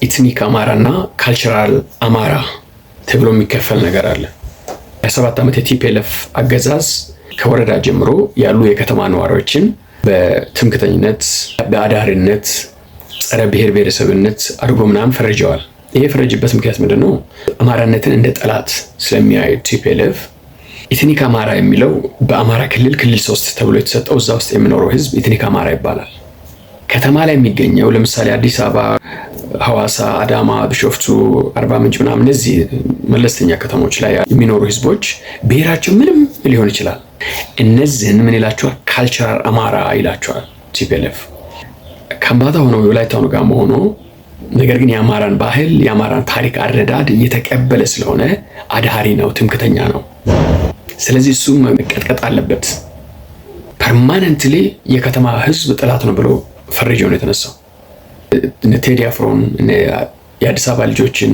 ኢትኒክ አማራና ካልቸራል አማራ ተብሎ የሚከፈል ነገር አለ። የ7 ዓመት የቲፒኤልኤፍ አገዛዝ ከወረዳ ጀምሮ ያሉ የከተማ ነዋሪዎችን በትምክተኝነት፣ በአዳሪነት፣ ጸረ ብሔር ብሔረሰብነት አድርጎ ምናምን ፈርጀዋል። ይሄ የፈረጀበት ምክንያት ምንድነው? አማራነትን እንደ ጠላት ስለሚያይ ቲፒኤልኤፍ ኢትኒክ አማራ የሚለው በአማራ ክልል 3 ተብሎ የተሰጠው እዛ ውስጥ የሚኖረው ህዝብ ኢትኒክ አማራ ይባላል። ከተማ ላይ የሚገኘው ለምሳሌ አዲስ አበባ፣ ሐዋሳ፣ አዳማ፣ ቢሾፍቱ፣ አርባ ምንጭ ምናምን እነዚህ መለስተኛ ከተሞች ላይ የሚኖሩ ህዝቦች ብሔራቸው ምንም ሊሆን ይችላል። እነዚህን ምን ይላቸዋል? ካልቸራል አማራ ይላቸዋል ቲፒኤልኤፍ። ከምባታ ሆኖ የወላይታ ሆኖ ጋር ሆኖ ነገር ግን የአማራን ባህል የአማራን ታሪክ አረዳድ እየተቀበለ ስለሆነ አድሃሪ ነው፣ ትምክተኛ ነው። ስለዚህ እሱ መቀጥቀጥ አለበት። ፐርማነንትሊ የከተማ ህዝብ ጠላት ነው ብሎ ፈርጀው ነው የተነሳው። ቴዲ አፍሮን የአዲስ አበባ ልጆችን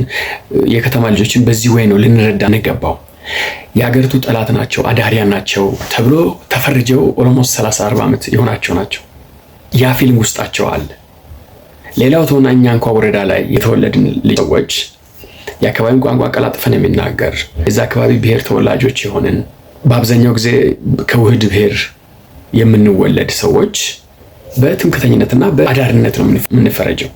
የከተማ ልጆችን በዚህ ወይ ነው ልንረዳ እንገባው። የሀገሪቱ ጠላት ናቸው፣ አዳሪያን ናቸው ተብሎ ተፈርጀው ኦልሞስት 30-40 ዓመት የሆናቸው ናቸው። ያ ፊልም ውስጣቸው አለ። ሌላው ተሆና እኛ እንኳ ወረዳ ላይ የተወለድን ሰዎች የአካባቢውን ቋንቋ ቀላጥፈን የሚናገር የዛ አካባቢ ብሔር ተወላጆች የሆንን በአብዛኛው ጊዜ ከውህድ ብሔር የምንወለድ ሰዎች በትምክተኝነትና በአዳሪነት ነው የምንፈረጀው።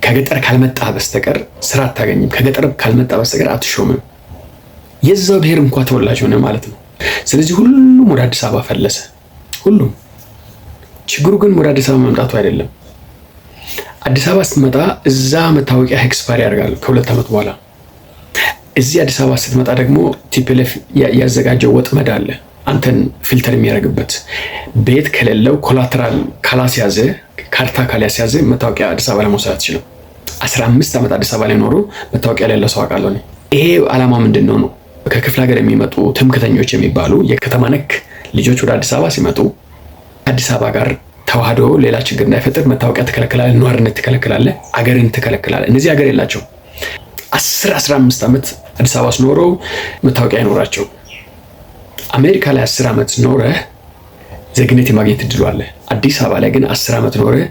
ከገጠር ካልመጣ በስተቀር ስራ አታገኝም። ከገጠር ካልመጣ በስተቀር አትሾምም። የዛው ብሔር እንኳ ተወላጅ ሆነ ማለት ነው። ስለዚህ ሁሉም ወደ አዲስ አበባ ፈለሰ። ሁሉም። ችግሩ ግን ወደ አዲስ አበባ መምጣቱ አይደለም። አዲስ አበባ ስትመጣ እዛ መታወቂያ ኤክስፓየር ያደርጋል ከ2 ዓመት በኋላ። እዚህ አዲስ አበባ ስትመጣ ደግሞ ቲፒኤልኤፍ ያዘጋጀው ወጥመድ አለ አንተን ፊልተር የሚያደርግበት። ቤት ከሌለው ኮላተራል ካላስያዘ፣ ካርታ ካላስያዘ መታወቂያ አዲስ አበባ ላይ መውሰድ አትችልም። 15 ዓመት አዲስ አበባ ላይ ኖሮ መታወቂያ ላይ ያለው ሰው አውቃለሁ እኔ። ይሄ ዓላማ ምንድነው ነው? ከክፍለ ሀገር የሚመጡ ትምክተኞች የሚባሉ የከተማ ነክ ልጆች ወደ አዲስ አበባ ሲመጡ አዲስ አበባ ጋር ተዋህዶ ሌላ ችግር እንዳይፈጥር መታወቂያ ትከለክላለህ፣ ነዋሪነት ትከለክላለህ፣ አገርን ትከለክላለህ። እነዚህ አገር የላቸው 10-15 ዓመት አዲስ አበባ ኖረው መታወቂያ አይኖራቸው። አሜሪካ ላይ 10 ዓመት ኖረህ ዜግነት የማግኘት እድሉ አለ። አዲስ አበባ ላይ ግን 10 ዓመት ኖረህ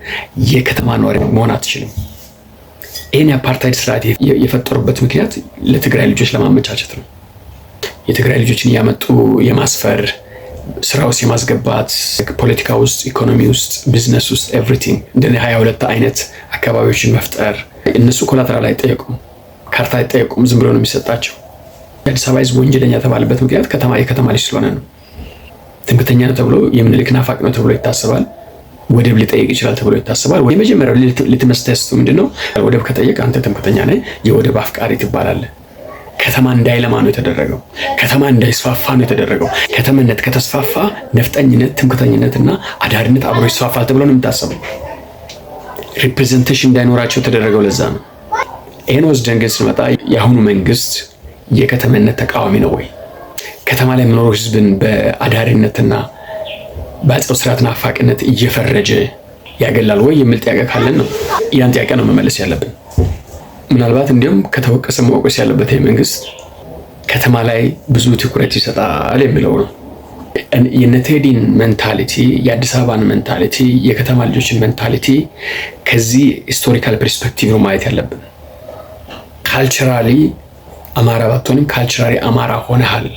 የከተማ ነዋሪ መሆን አትችልም። ይህን የአፓርታይድ ስርዓት የፈጠሩበት ምክንያት ለትግራይ ልጆች ለማመቻቸት ነው። የትግራይ ልጆችን እያመጡ የማስፈር ስራ ውስጥ የማስገባት ፖለቲካ ውስጥ፣ ኢኮኖሚ ውስጥ፣ ቢዝነስ ውስጥ ኤቭሪቲንግ እንደ 22 አይነት አካባቢዎችን መፍጠር። እነሱ ኮላተራል አይጠየቁም፣ ካርታ አይጠየቁም፣ ዝም ብሎ ነው የሚሰጣቸው። የአዲስ አበባ ህዝብ ወንጀለኛ ተባለበት ምክንያት የከተማ ልጅ ስለሆነ ነው። ትምክተኛ ነው ተብሎ የምኒልክ ናፋቅ ነው ተብሎ ይታሰባል። ወደብ ሊጠይቅ ይችላል ተብሎ ይታሰባል። የመጀመሪያው ሊትመስ ቴስቱ ምንድነው? ወደብ ከጠየቅ አንተ ትምክተኛ ነህ፣ የወደብ አፍቃሪ ትባላለህ። ከተማ እንዳይለማ ነው የተደረገው። ከተማ እንዳይስፋፋ ነው የተደረገው። ከተማነት ከተስፋፋ ነፍጠኝነት፣ ትምክተኝነትና አዳሪነት አብሮ ይስፋፋል ተብሎ ነው የሚታሰበው። ሪፕሬዘንቴሽን እንዳይኖራቸው የተደረገው ለዛ ነው። ይሄን ወስደን ግን ስንመጣ የአሁኑ መንግስት የከተማነት ተቃዋሚ ነው ወይ? ከተማ ላይ የሚኖሩ ህዝብን በአዳሪነትና በአፄው ስርዓት ናፋቂነት እየፈረጀ ያገላል ወይ የሚል ጥያቄ ካለን ነው ያን ጥያቄ ነው መመለስ ያለብን። ምናልባት እንዲሁም ከተወቀሰ መወቀስ ያለበት መንግስት ከተማ ላይ ብዙ ትኩረት ይሰጣል የሚለው ነው። የነቴዲን ሜንታሊቲ፣ የአዲስ አበባን ሜንታሊቲ፣ የከተማ ልጆችን ሜንታሊቲ ከዚህ ሂስቶሪካል ፐርስፔክቲቭ ነው ማየት ያለብን። ካልቸራሊ አማራ ባትሆንም ካልቸራሊ አማራ ሆነሃል፣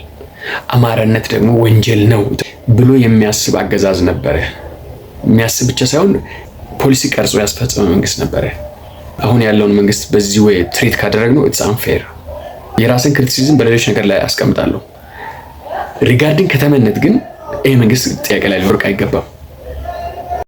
አማራነት ደግሞ ወንጀል ነው ብሎ የሚያስብ አገዛዝ ነበረ። የሚያስብ ብቻ ሳይሆን ፖሊሲ ቀርጾ ያስፈጸመ መንግስት ነበረ። አሁን ያለውን መንግስት በዚህ ወይ ትሪት ካደረግነው ኢትስ አንፌር። የራስን ክሪቲሲዝም በሌሎች ነገር ላይ አስቀምጣለሁ። ሪጋርዲንግ ከተማነት ግን ይሄ መንግስት ጥያቄ ላይ ሊወርቅ አይገባም።